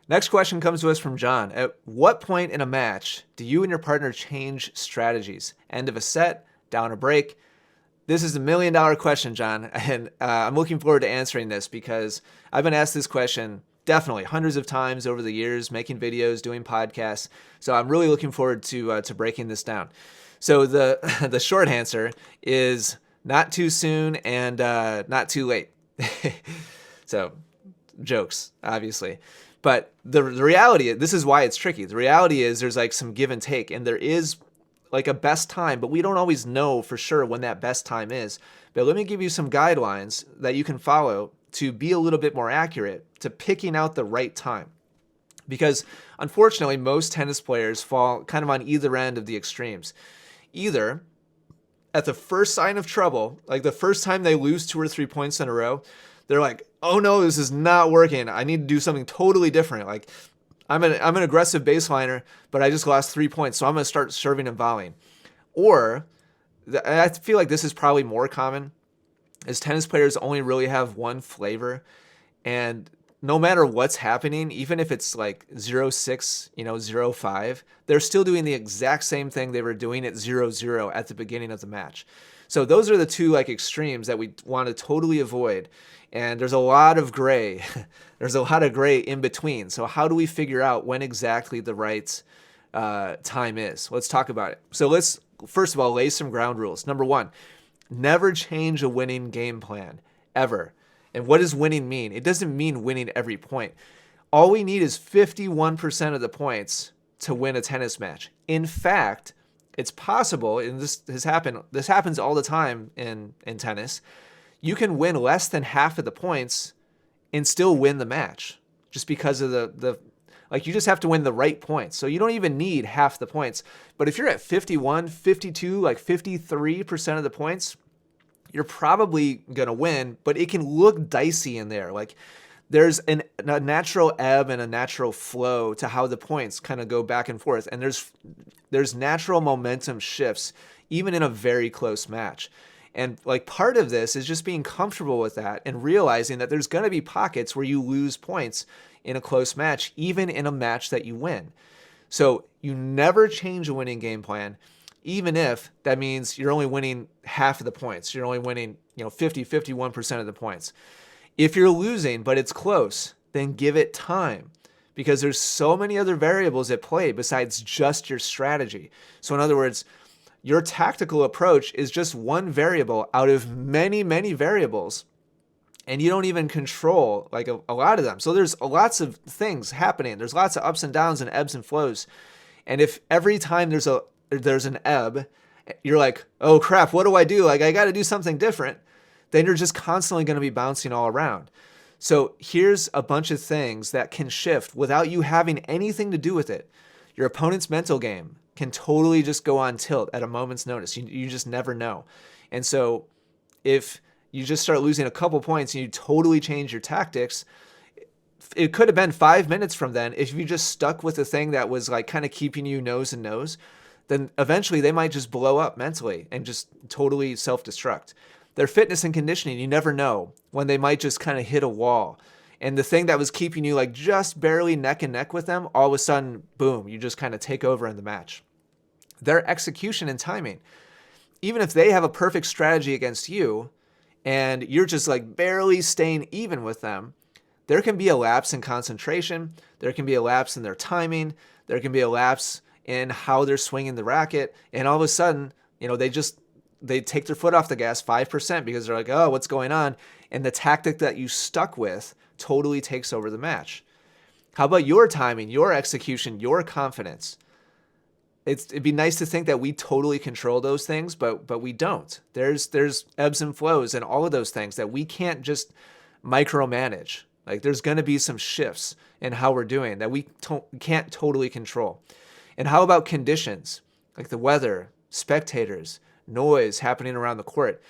Next question comes to us from John. At what point in a match do you and your partner change strategies? End of a set, down a break? This is $1 million question, John, and I'm looking forward to answering this because I've been asked this question definitely hundreds of times over the years, making videos, doing podcasts. So I'm really looking forward to breaking this down. So the the short answer is not too soon and not too late. So jokes, obviously. But the reality, this is why it's tricky. The reality is there's like some give and take, and there is like a best time, but we don't always know for sure when that best time is. But let me give you some guidelines that you can follow to be a little bit more accurate to picking out the right time. Because unfortunately, most tennis players fall kind of on either end of the extremes. Either at the first sign of trouble, like the first time they lose 2 or 3 points in a row, they're like, oh no, this is not working. I need to do something totally different. Like I'm an aggressive baseliner, but I just lost 3 points, so I'm going to start serving and volleying. Or, I feel like this is probably more common, is tennis players only really have one flavor, and no matter what's happening, even if it's like 0-6, 0-5, they're still doing the exact same thing they were doing at 0-0 at the beginning of the match. So those are the two like extremes that we want to totally avoid. And there's a lot of gray. There's a lot of gray in between. So how do we figure out when exactly the right time is? Let's talk about it. So let's, first of all, lay some ground rules. Number one, never change a winning game plan, ever. And what does winning mean? It doesn't mean winning every point. All we need is 51% of the points to win a tennis match. In fact, it's possible, and this happens all the time in tennis, you can win less than half of the points and still win the match just because of the like you just have to win the right points. So you don't even need half the points. But if you're at 51, 52, like 53% of the points, you're probably going to win, but it can look dicey in there. Like there's a natural ebb and a natural flow to how the points kind of go back and forth. And there's natural momentum shifts even in a very close match. And like part of this is just being comfortable with that and realizing that there's going to be pockets where you lose points in a close match, even in a match that you win. So you never change a winning game plan, even if that means you're only winning half of the points. You're only winning, 51% of the points. If you're losing, but it's close, then give it time because there's so many other variables at play besides just your strategy. So in other words, your tactical approach is just one variable out of many, many variables, and you don't even control like a lot of them. So there's lots of things happening. There's lots of ups and downs and ebbs and flows. And if every time there's an ebb, you're like, oh crap, what do I do? Like I got to do something different. Then you're just constantly going to be bouncing all around. So here's a bunch of things that can shift without you having anything to do with it. Your opponent's mental game can totally just go on tilt at a moment's notice. You just never know. And so if you just start losing a couple points and you totally change your tactics, it could have been 5 minutes from then. If you just stuck with the thing that was like kind of keeping you nose and nose, then eventually they might just blow up mentally and just totally self-destruct. Their fitness and conditioning, you never know when they might just kind of hit a wall. And the thing that was keeping you like just barely neck and neck with them, all of a sudden, boom, you just kind of take over in the match. Their execution and timing, even if they have a perfect strategy against you and you're just like barely staying even with them, there can be a lapse in concentration. There can be a lapse in their timing. There can be a lapse in how they're swinging the racket. And all of a sudden, they take their foot off the gas 5% because they're like, oh, what's going on? And the tactic that you stuck with totally takes over the match. How about your timing, your execution, your confidence? It'd be nice to think that we totally control those things, but we don't. There's ebbs and flows and all of those things that we can't just micromanage. Like there's going to be some shifts in how we're doing that we can't totally control. And how about conditions, like the weather, spectators, noise happening around the court?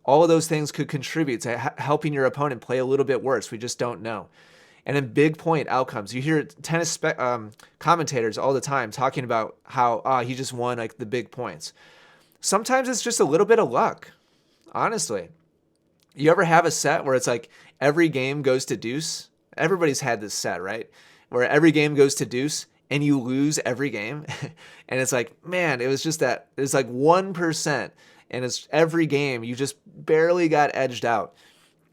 All of those things could contribute to helping your opponent play a little bit worse. We just don't know. And in big point outcomes, you hear tennis commentators all the time talking about how he just won like the big points. Sometimes it's just a little bit of luck, honestly. You ever have a set where it's like every game goes to deuce? Everybody's had this set, right? where every game goes to deuce and you lose every game. And it's like, man, it was just that, it's like 1%. And it's every game you just barely got edged out.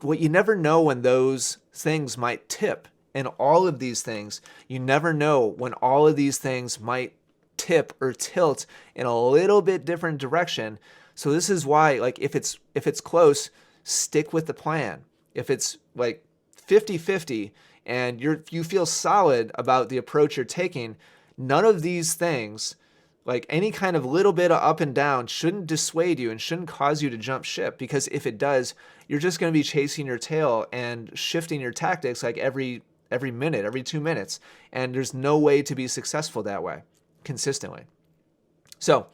Well, you never know when those things might tip. And all of these things, you never know when all of these things might tip or tilt in a little bit different direction. So this is why, like, if it's close, stick with the plan. If it's like 50-50 and you feel solid about the approach you're taking, none of these things, like any kind of little bit of up and down, shouldn't dissuade you and shouldn't cause you to jump ship, because if it does, you're just going to be chasing your tail and shifting your tactics like every minute, every 2 minutes, and there's no way to be successful that way consistently. So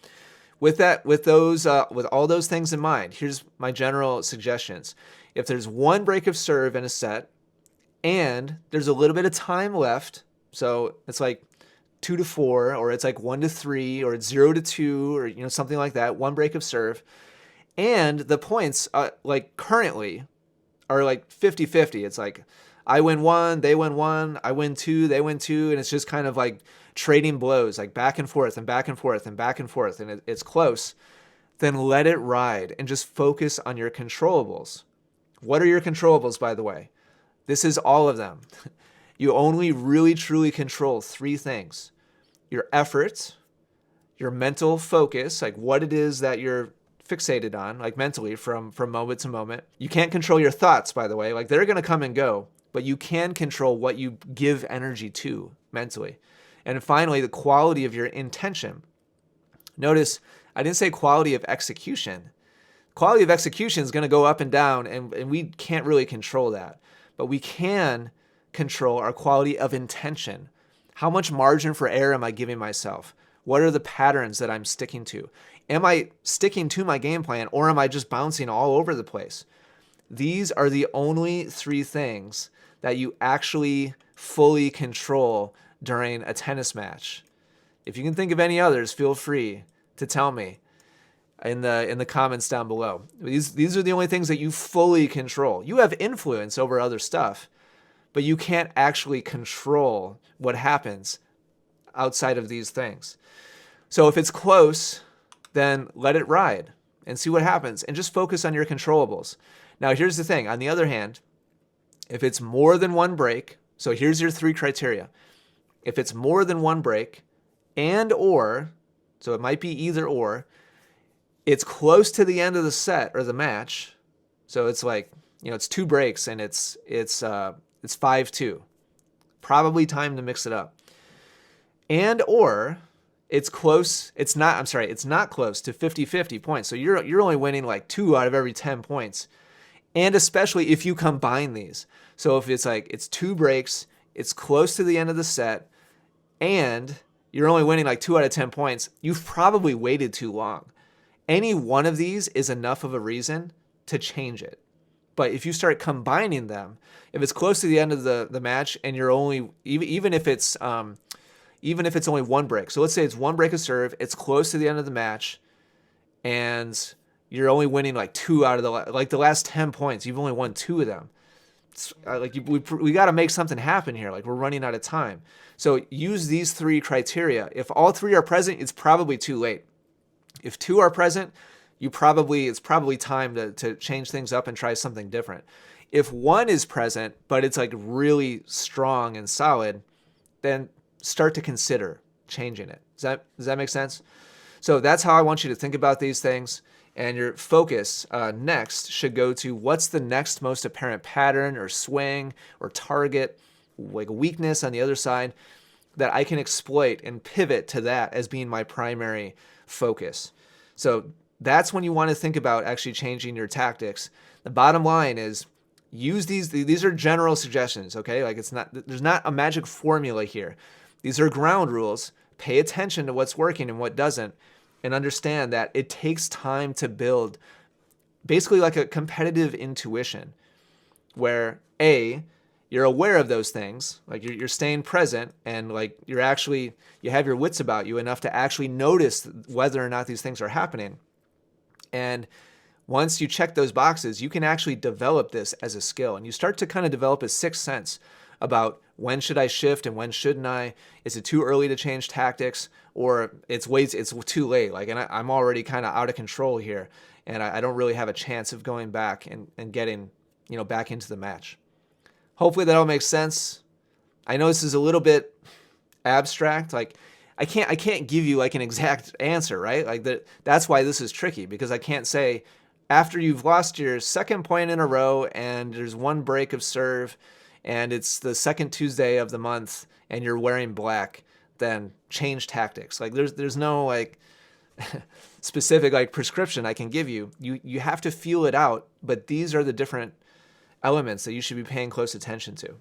with all those things in mind, here's my general suggestions. If there's one break of serve in a set and there's a little bit of time left, so it's like 2-4, or it's like 1-3, or it's 0-2, or something like that, one break of serve, and the points like currently are like 50-50. It's like I win 1, they win 1, I win 2, they win 2, and it's just kind of like trading blows, like back and forth and back and forth and back and forth, and it's close. Then let it ride and just focus on your controllables. What are your controllables, by the way? This is all of them. You only really truly control 3 things: your effort, your mental focus, like what it is that you're fixated on, like mentally from moment to moment. You can't control your thoughts, by the way, like they're going to come and go, but you can control what you give energy to mentally. And finally, the quality of your intention. Notice I didn't say quality of execution. Quality of execution is going to go up and down, and we can't really control that. But we can control our quality of intention. How much margin for error am I giving myself? What are the patterns that I'm sticking to? Am I sticking to my game plan, or am I just bouncing all over the place? These are the only 3 things that you actually fully control during a tennis match. If you can think of any others, feel free to tell me in the comments down below. These are the only things that you fully control. You have influence over other stuff, but you can't actually control what happens outside of these things. So if it's close, then let it ride and see what happens, and just focus on your controllables. Now, here's the thing. On the other hand, if it's more than 1 break, so here's your 3 criteria. If it's more than 1 break so it might be either or, it's close to the end of the set or the match, so it's like, it's 2 breaks and it's 5-2. Probably time to mix it up. And or it's close, it's not close to 50-50 points. So you're only winning like 2 out of every 10 points. And especially if you combine these. So if it's like it's 2 breaks, it's close to the end of the set, and you're only winning like 2 out of 10 points, you've probably waited too long. Any one of these is enough of a reason to change it. But if you start combining them, if it's close to the end of the match and you're only, even if it's only 1 break, so let's say it's 1 break of serve, it's close to the end of the match, and you're only winning like 2 out of the last 10 points, you've only won 2 of them. We got to make something happen here. Like, we're running out of time. So use these 3 criteria. If all 3 are present, it's probably too late. If 2 are present, it's probably time to change things up and try something different. If 1 is present, but it's like really strong and solid, then start to consider changing it. Does that make sense? So that's how I want you to think about these things. And your focus next should go to what's the next most apparent pattern or swing or target, like a weakness on the other side, that I can exploit and pivot to that as being my primary focus. So that's when you want to think about actually changing your tactics. The bottom line is, use these are general suggestions, okay? Like, there's not a magic formula here. These are ground rules. Pay attention to what's working and what doesn't, and understand that it takes time to build basically like a competitive intuition where you're aware of those things, like you're staying present, and like you have your wits about you enough to actually notice whether or not these things are happening. And once you check those boxes, you can actually develop this as a skill, and you start to kind of develop a sixth sense about when should I shift and when shouldn't I? Is it too early to change tactics, or it's too late? Like, and I'm already kind of out of control here, and I don't really have a chance of going back and getting, back into the match. Hopefully that all makes sense. I know this is a little bit abstract. Like, I can't give you like an exact answer, right? Like that's why this is tricky, because I can't say after you've lost your second point in a row and there's one break of serve and it's the second Tuesday of the month and you're wearing black, then change tactics. Like there's no like specific like prescription I can give you. You have to feel it out, but these are the different elements that you should be paying close attention to.